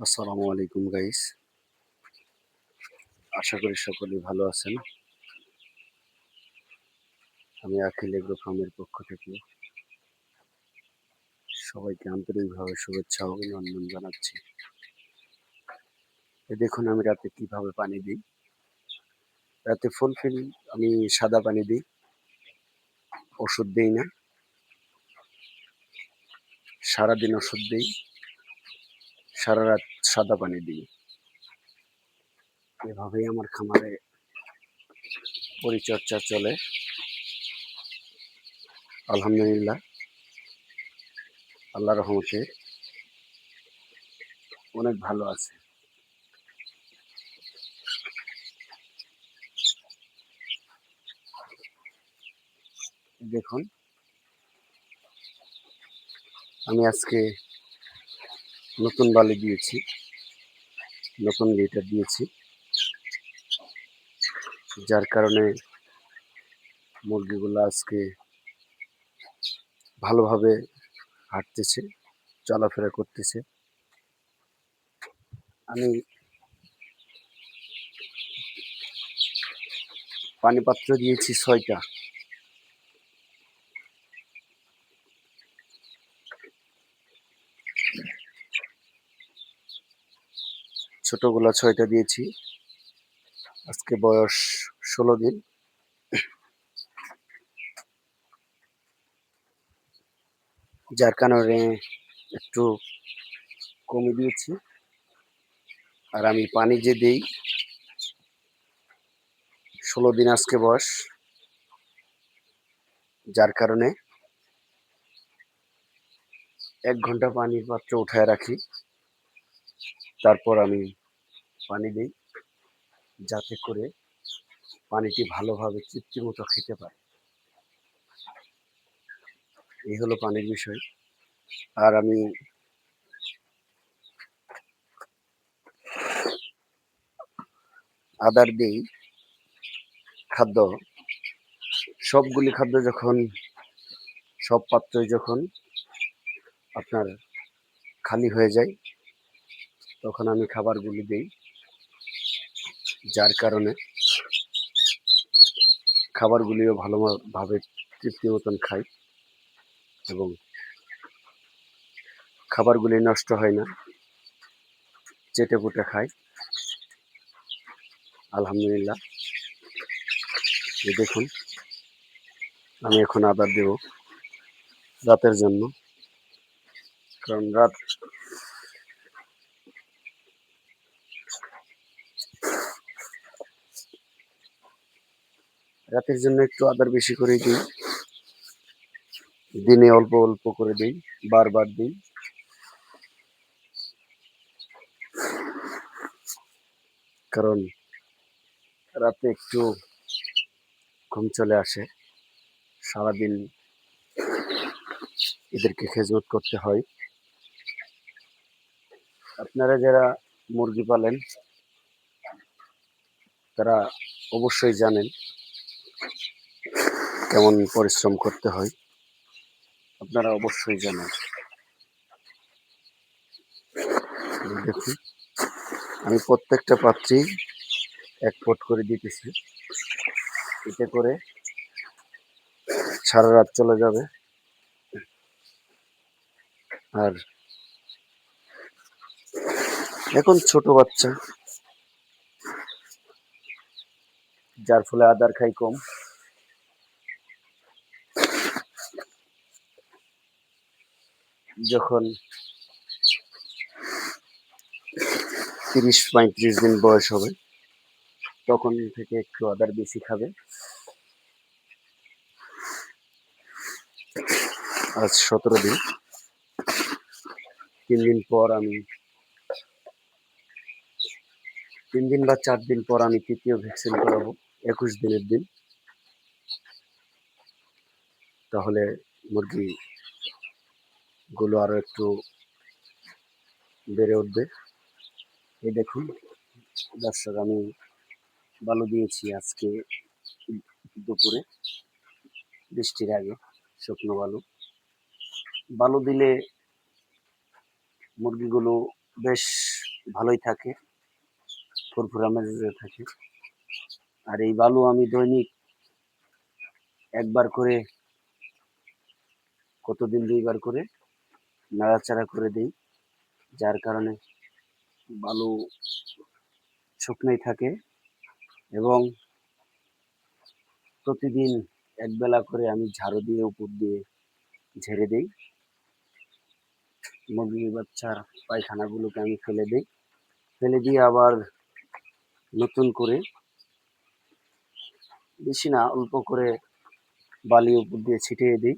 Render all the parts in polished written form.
আসসালামু আলাইকুম গাইস। আশা করি সকলেই ভালো আছেন। আমি আখিল এগ্রো ফার্মের পক্ষ থেকে সবাইকে আন্তরিকভাবে শুভেচ্ছা ও অভিনন্দন জানাচ্ছি। দেখুন আমি রাতে কিভাবে পানি দিই। রাতে ফুলফিল আমি সাদা পানি দিই, ওষুধ দিই না। সারাদিন ওষুধ দিই, সারা রাত সাদা পানি দিই। এভাবেই আমার খামারে পরিচর্যা চলে। আলহামদুলিল্লাহ, আল্লাহর রহমতে অনেক ভালো আছে। দেখুন আমি আজকে নতুন বালি দিয়েছি, নতুন লিটার দিয়েছি, যার কারণে মুরগিগুলো আজকে ভালোভাবে হাঁটতেছে, চলাফেরা করতেছে। আমি পানি পাত্র দিয়েছি ৬টা। ছোটগুলা ৬টা দিয়েছি। আজকে বয়স ১৬ দিন। যার কারণে একটু কমে দিয়েছি। আর আমি পানি যে দেই ১৬ দিন আজকে বয়স, যার কারণে ১ ঘন্টা পানির পাত্র উঠায় রাখি, তারপর আমি পানি দিই, যাতে করে পানিটি ভালোভাবে তৃপ্তি মতো খেতে পারে। এই হলো পানির বিষয়। আর আমি আদার দিই খাদ্য। সবগুলি খাদ্য যখন, সব পাত্রই যখন আপনার খালি হয়ে যায়, তখন আমি খাবারগুলি দিই, যার কারণে খাবারগুলিও ভালোভাবে তৃপ্তি মতন খাই এবং খাবারগুলি নষ্ট হয় না, চেটেপুটে খাই। আলহামদুলিল্লাহ। দেখুন আমি এখন আদার দেব রাতের জন্য, কারণ রাতের জন্য একটু আদার বেশি করে দিই, দিনে অল্প অল্প করে দিই, বারবার দিই। কারণ রাতে একটু ঘুম চলে আসে, সারাদিন এদেরকে খেজমত করতে হয়। আপনারা যারা মুরগি পালেন তারা অবশ্যই জানেন কেমন পরিশ্রম করতে হয়, আপনারা অবশ্যই জানেন। দেখুন আমি প্রত্যেকটা পাত্রেই ১ পট করে দিতেছি, এতে করে সারা রাত চলে যাবে। আর এখন ছোট বাচ্চা, যার ফলে আদার খাই কম। যখন ৩০-৩৫ দিন বয়স হবে, তখন থেকে একটু আদার বেশি খাবে। আজ ১৭ দিন। ৩ দিন পর আমি ৩ দিন বা ৪ দিন পর আমি তৃতীয় ভ্যাকসিন করাবো, ২১ দিনের দিন। তাহলে মুরগিগুলো আরো একটু বেড়ে উঠবে। এই দেখুন দর্শক, আমি বালু দিয়েছি আজকে দুপুরে, বৃষ্টির আগে, শুকনো বালু। বালু দিলে মুরগিগুলো বেশ ভালোই থাকে, ফুরফুরা মেজাজে থাকে। আর এই বালু আমি দৈনিক একবার করে, কতদিন ২ বার করে নাড়াচাড়া করে দেই। যার কারণে বালু শুকনোই থাকে এবং প্রতিদিন একবেলা করে আমি ঝাড়ু দিয়ে উপর দিয়ে ঝেড়ে দেই। মুরগির বাচ্চার পায়খানাগুলোকে আমি ফেলে দেই। ফেলে দিয়ে আবার নতুন করে, বেশি না অল্প করে বালি উপর দিয়ে ছিটিয়ে দিই।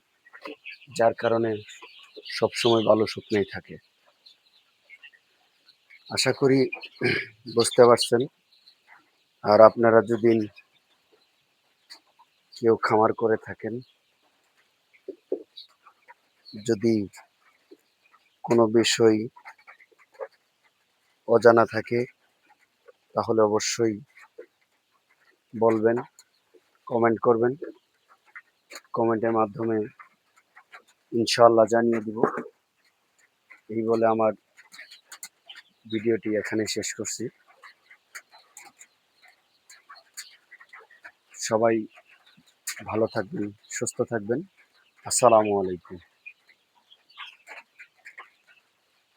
যার কারণে সবসময় বালু শুকনোই থাকে। আশা করি বুঝতে পারছেন। আর আপনারা যদি কেউ খামার করে থাকেন, যদি কোনো বিষয় অজানা থাকে তাহলে অবশ্যই বলবেন, কমেন্ট করবেন। কমেন্টের মাধ্যমে ইনশাআল্লাহ জানিয়ে দিব। এই বলে আমার ভিডিওটি এখানে শেষ করছি। সবাই ভালো থাকবেন, সুস্থ থাকবেন। আসসালামু আলাইকুম।